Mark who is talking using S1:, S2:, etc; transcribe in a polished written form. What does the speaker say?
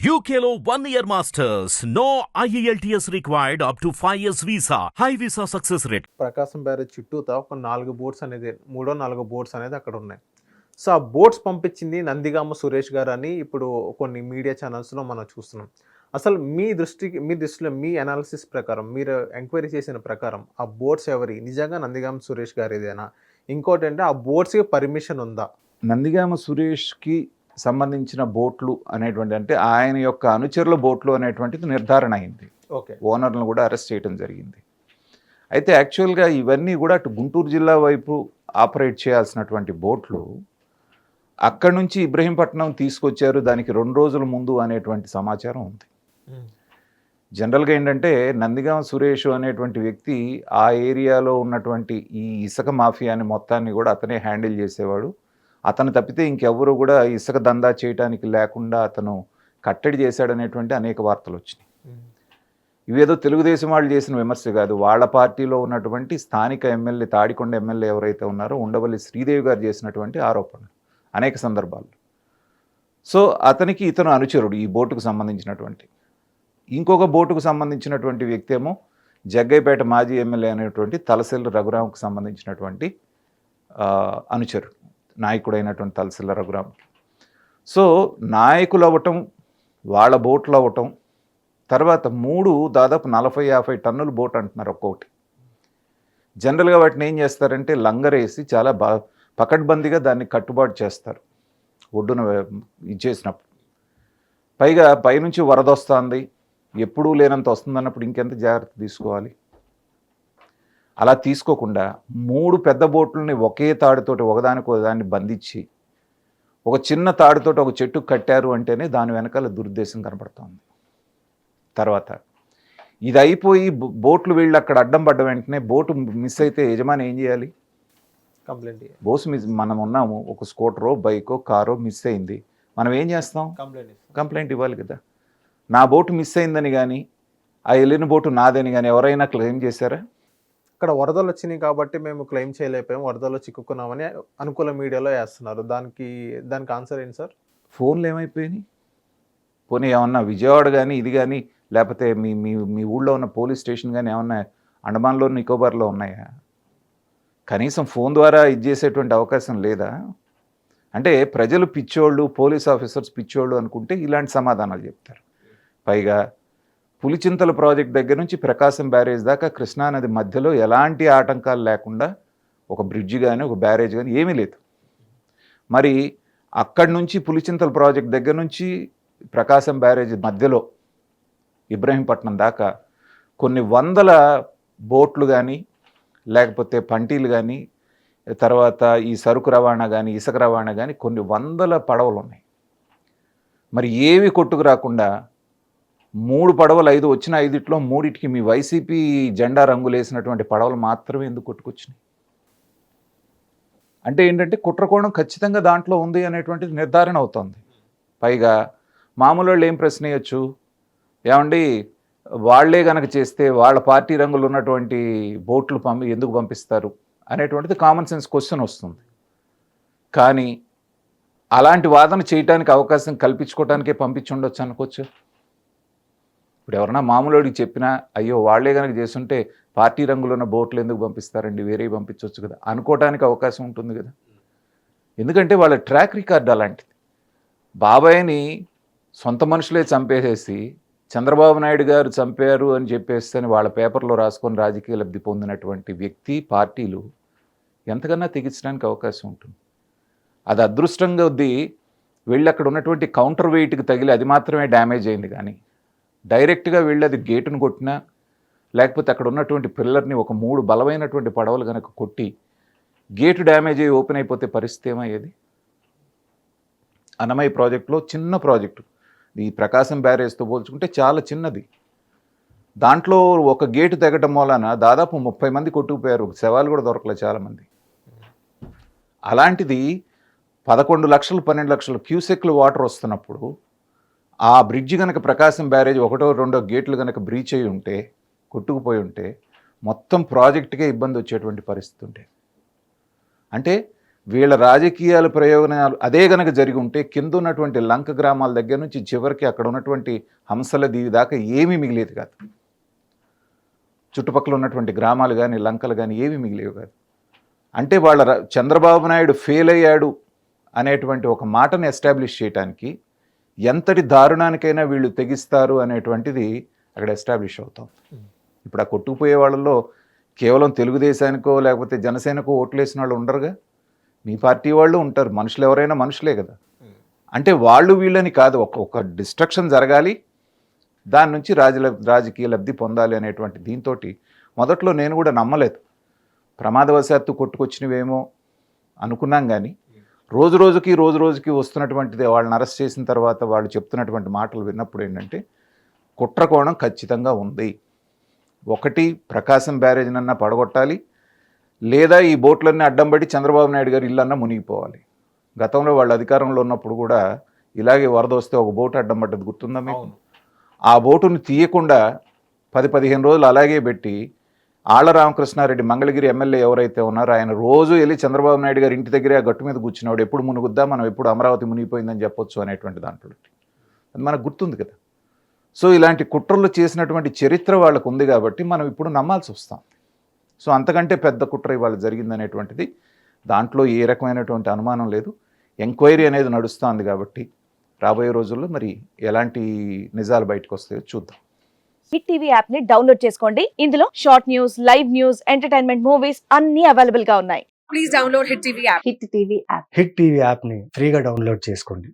S1: UKLO 1 year masters. No IELTS required up to 5 years visa. High visa success rate.
S2: Prakasam barrage చుట్టూతా ఒక 4 boats అనేది 3-4 boats అనేది అక్కడ ఉన్నాయి. సో ఆ బోట్స్ పంపించింది నందిగామ సురేష్ గారు అని ఇప్పుడు కొన్ని మీడియా ఛానల్స్లో మనం చూస్తున్నాం. అసలు మీ దృష్టిలో మీ అనాలిసిస్ ప్రకారం మీరు ఎంక్వైరీ చేసిన ప్రకారం ఆ బోట్స్ ఎవరి నిజంగా నందిగామ సురేష్ గారిదేనా? ఇంకోటి అంటే ఆ బోట్స్కి పర్మిషన్ ఉందా?
S3: నందిగామ సురేష్కి సంబంధించిన బోట్లు అనేటువంటి అంటే ఆయన యొక్క అనుచరుల బోట్లు అనేటువంటిది నిర్ధారణ అయింది.
S2: ఓకే,
S3: ఓనర్లను కూడా అరెస్ట్ చేయడం జరిగింది. అయితే యాక్చువల్గా ఇవన్నీ కూడా అటు గుంటూరు జిల్లా వైపు ఆపరేట్ చేయాల్సినటువంటి బోట్లు అక్కడి నుంచి ఇబ్రహీంపట్నం తీసుకొచ్చారు దానికి 2 రోజుల ముందు అనేటువంటి సమాచారం ఉంది. జనరల్గా ఏంటంటే నందిగామ సురేష్ అనేటువంటి వ్యక్తి ఆ ఏరియాలో ఉన్నటువంటి ఈ ఇసుక మాఫియాని మొత్తాన్ని కూడా అతనే హ్యాండిల్ చేసేవాడు. అతను తప్పితే ఇంకెవరు కూడా ఇసుక దందా చేయడానికి లేకుండా అతను కట్టడి చేశాడనేటువంటి అనేక వార్తలు వచ్చినాయి. ఇవేదో తెలుగుదేశం వాళ్ళు చేసిన విమర్శ కాదు, వాళ్ళ పార్టీలో ఉన్నటువంటి స్థానిక ఎమ్మెల్యే తాడికొండ ఎమ్మెల్యే ఎవరైతే ఉన్నారో ఉండవల్లి శ్రీదేవి గారు చేసినటువంటి ఆరోపణలు అనేక సందర్భాల్లో. సో అతనికి ఇతను అనుచరుడు ఈ బోటుకు సంబంధించినటువంటి. ఇంకొక బోటుకు సంబంధించినటువంటి వ్యక్తి ఏమో జగ్గైపేట మాజీ ఎమ్మెల్యే అనేటువంటి తలసిల్ల రఘురాంకు సంబంధించినటువంటి అనుచరుడు, నాయకుడైనటువంటి తలసిల్ల రఘురాం. సో నాయకులు అవ్వటం, వాళ్ళ బోట్లు అవ్వటం, తర్వాత 3 దాదాపు 40-50 టన్నుల బోట్ అంటున్నారు ఒక్కొక్కటి. జనరల్గా వాటిని ఏం చేస్తారంటే లంగరేసి చాలా పకడ్బందీగా దాన్ని కట్టుబాటు చేస్తారు ఒడ్డున ఇచ్చేసినప్పుడు. పైగా పైనుంచి వరద వస్తుంది, ఎప్పుడూ లేనంత వస్తుందన్నప్పుడు ఇంకెంత జాగ్రత్త తీసుకోవాలి. అలా తీసుకోకుండా 3 పెద్ద బోట్లని ఒకే తాడుతోటి ఒకదాన్ని బంధించి ఒక చిన్న తాడుతోటి ఒక చెట్టుకు కట్టారు అంటేనే దాని వెనకాల దురుద్దేశం కనపడుతుంది. తర్వాత ఇది అయిపోయి బోట్లు వీళ్ళు అక్కడ అడ్డం పడ్డ వెంటనే బోటు మిస్ అయితే యజమాని ఏం చేయాలి?
S2: కంప్లైంట్.
S3: మనం ఉన్నాము, ఒక స్కూటరో బైకో కారో మిస్ అయింది, మనం ఏం చేస్తాం? కంప్లైంట్ ఇవ్వాలి కదా. నా బోటు మిస్ అయిందని కానీ ఆ వెళ్ళిన బోటు నాదని కానీ ఎవరైనా క్లెయిమ్ చేశారా?
S2: ఇక్కడ వరదలు వచ్చినాయి కాబట్టి మేము క్లెయిమ్ చేయలేకపోయాం, వరదల్లో చిక్కుకున్నామని అనుకూల మీడియాలో వేస్తున్నారు. దానికి ఆన్సర్ ఏంటి సార్?
S3: ఫోన్లు ఏమైపోయినాయి? పోనీ ఏమన్నా విజయవాడ కానీ ఇది కానీ లేకపోతే మీ మీ మీ ఊళ్ళో ఉన్న పోలీస్ స్టేషన్ కానీ ఏమన్నా అండమాన్లో నికోబార్లో ఉన్నాయా? కనీసం ఫోన్ ద్వారా ఇది చేసేటువంటి అవకాశం లేదా? అంటే ప్రజలు పిచ్చోళ్ళు, పోలీస్ ఆఫీసర్స్ పిచ్చోళ్ళు అనుకుంటే ఇలాంటి సమాధానాలు చెప్తారు. పైగా పులిచింతల ప్రాజెక్ట్ దగ్గర నుంచి ప్రకాశం బ్యారేజ్ దాకా కృష్ణానది మధ్యలో ఎలాంటి ఆటంకాలు లేకుండా ఒక బ్రిడ్జ్ కానీ ఒక బ్యారేజ్ కానీ ఏమీ లేదు. మరి అక్కడి నుంచి పులిచింతల ప్రాజెక్ట్ దగ్గర నుంచి ప్రకాశం బ్యారేజ్ మధ్యలో ఇబ్రహీంపట్నం దాకా కొన్ని వందల బోట్లు కానీ లేకపోతే పంటీలు కానీ తర్వాత ఈ సరుకు రవాణా కానీ ఇసుక రవాణా కానీ కొన్ని వందల పడవలు ఉన్నాయి. మరి ఏవి కొట్టుకు రాకుండా 3 పడవలు 5 వచ్చిన 5ట్లో 3టికి మీ వైసీపీ జెండా రంగులు వేసినటువంటి పడవలు మాత్రమే ఎందుకు కొట్టుకొచ్చినాయి? అంటే ఏంటంటే కుట్రకోణం ఖచ్చితంగా దాంట్లో ఉంది అనేటువంటిది నిర్ధారణ అవుతుంది. పైగా మామూలు వాళ్ళు ఏం ప్రశ్న వేయచ్చు, ఏమండి వాళ్లే కనుక చేస్తే వాళ్ళ పార్టీ రంగులు ఉన్నటువంటి బోట్లు ఎందుకు పంపిస్తారు అనేటువంటిది కామన్ సెన్స్ క్వశ్చన్ వస్తుంది. కానీ అలాంటి వాదన చేయడానికి అవకాశం కల్పించుకోవడానికే పంపించి ఉండొచ్చు అనుకోవచ్చు. ఇప్పుడు ఎవరన్నా మామూలుడికి చెప్పినా అయ్యో వాళ్లే కనుక చేస్తుంటే పార్టీ రంగులు ఉన్న బోట్లు ఎందుకు పంపిస్తారండి, వేరే పంపించవచ్చు కదా అనుకోవడానికి అవకాశం ఉంటుంది కదా. ఎందుకంటే వాళ్ళ ట్రాక్ రికార్డ్ అలాంటిది. బాబాయ్ని సొంత మనుషులే చంపేసేసి చంద్రబాబు నాయుడు గారు చంపారు అని చెప్పేసి వాళ్ళ పేపర్లో రాసుకొని రాజకీయ లబ్ధి పొందినటువంటి వ్యక్తి పార్టీలు ఎంతకన్నా తెగించడానికి అవకాశం ఉంటుంది. అది అదృష్టంగా వద్ది వెళ్ళి అక్కడ ఉన్నటువంటి కౌంటర్ వెయిట్కి తగిలి అది మాత్రమే డ్యామేజ్ అయింది. కానీ డైరెక్ట్గా వెళ్ళి అది గేటును కొట్టినా లేకపోతే అక్కడ ఉన్నటువంటి పిల్లర్ని ఒక 3 బలమైనటువంటి పడవలు కనుక కొట్టి గేటు డ్యామేజ్ అయ్యి ఓపెన్ అయిపోతే పరిస్థితి ఏమయ్యేది? అన్నమయ్య ప్రాజెక్టులో చిన్న ప్రాజెక్టు, ఈ ప్రకాశం బ్యారేజ్తో పోల్చుకుంటే చాలా చిన్నది. దాంట్లో ఒక గేటు తెగటం వలన దాదాపు 30 మంది కొట్టుకుపోయారు, శవాలు కూడా దొరకలేదు చాలామంది. అలాంటిది 11 లక్షలు 12 లక్షల క్యూసెక్లు వాటర్ వస్తున్నప్పుడు ఆ బ్రిడ్జి కనుక ప్రకాశం బ్యారేజ్ 1-2 గేట్లు కనుక బ్రీచ్ అయి ఉంటే కొట్టుకుపోయి ఉంటే మొత్తం ప్రాజెక్టుకే ఇబ్బంది వచ్చేటువంటి పరిస్థితి ఉంటే. అంటే వీళ్ళ రాజకీయాల ప్రయోజనాలు అదే గనక జరిగి ఉంటే కింద ఉన్నటువంటి లంక గ్రామాల దగ్గర నుంచి చివరికి అక్కడ ఉన్నటువంటి హంసల దీవి దాకా ఏమీ మిగిలేదు కాదు. చుట్టుపక్కల ఉన్నటువంటి గ్రామాలు కానీ లంకలు కానీ ఏమీ మిగిలేవి కాదు. అంటే వాళ్ళ చంద్రబాబు నాయుడు ఫెయిల్ అయ్యాడు అనేటువంటి ఒక మాటను ఎస్టాబ్లిష్ చేయడానికి ఎంతటి దారుణానికైనా వీళ్ళు తెగిస్తారు అనేటువంటిది అక్కడ ఎస్టాబ్లిష్ అవుతాం. ఇప్పుడు ఆ కొట్టుకుపోయే వాళ్ళలో కేవలం తెలుగుదేశానికో లేకపోతే జనసేనకో ఓట్లు వేసిన వాళ్ళు ఉండరుగా. మీ పార్టీ వాళ్ళు ఉంటారు, మనుషులు ఎవరైనా మనుషులే కదా. అంటే వాళ్ళు వీళ్ళని కాదు, ఒక డిస్ట్రక్షన్ జరగాలి, దాని నుంచి రాజకీయ లబ్ధి పొందాలి అనేటువంటి దీంతో మొదట్లో నేను కూడా నమ్మలేదు. ప్రమాదవశాత్తు కొట్టుకొచ్చినవేమో అనుకున్నాం, కానీ రోజు రోజుకి వస్తున్నటువంటిది వాళ్ళని అరెస్ట్ చేసిన తర్వాత వాళ్ళు చెప్తున్నటువంటి మాటలు విన్నప్పుడు ఏంటంటే కుట్ర కోణం ఖచ్చితంగా ఉంది. ఒకటి, ప్రకాశం బ్యారేజ్నన్నా పడగొట్టాలి, లేదా ఈ బోట్లన్నీ అడ్డం పడి చంద్రబాబు నాయుడు గారు ఇల్లన్నా మునిగిపోవాలి. గతంలో వాళ్ళు అధికారంలో ఉన్నప్పుడు కూడా ఇలాగే వరద వస్తే ఒక బోటు అడ్డం పడ్డది గుర్తుందా మీకు? ఆ బోటును తీయకుండా 10-15 రోజులు అలాగే పెట్టి ఆళ్ల రామకృష్ణారెడ్డి మంగళగిరి ఎమ్మెల్యే ఎవరైతే ఉన్నారో ఆయన రోజు వెళ్ళి చంద్రబాబు నాయుడు గారి ఇంటి దగ్గరే ఆ గట్టు మీద కూర్చున్నాడు, ఎప్పుడు మునుగుద్దా, మనం ఎప్పుడు అమరావతి మునిగిపోయిందని చెప్పొచ్చు అనేటువంటి దాంట్లో. అది మనకు గుర్తుంది కదా. సో ఇలాంటి కుట్రలు చేసినటువంటి చరిత్ర వాళ్ళకు ఉంది కాబట్టి మనం ఇప్పుడు నమ్మాల్సి వస్తాం. సో అంతకంటే పెద్ద కుట్ర ఇవాళ జరిగిందనేటువంటిది దాంట్లో ఏ రకమైనటువంటి అనుమానం లేదు. ఎంక్వైరీ అనేది నడుస్తుంది కాబట్టి రాబోయే రోజుల్లో మరి ఎలాంటి నిజాలు బయటకు వస్తాయో చూద్దాం.
S4: హిట్ టీవీ యాప్ ని డౌన్లోడ్ చేసుకోండి. ఇందులో short news, live news, entertainment movies అన్ని అవైలబుల్ గా ఉన్నాయి. Please download hit TV app.
S5: Hit TV యాప్ని ఫ్రీగా డౌన్లోడ్ చేసుకోండి.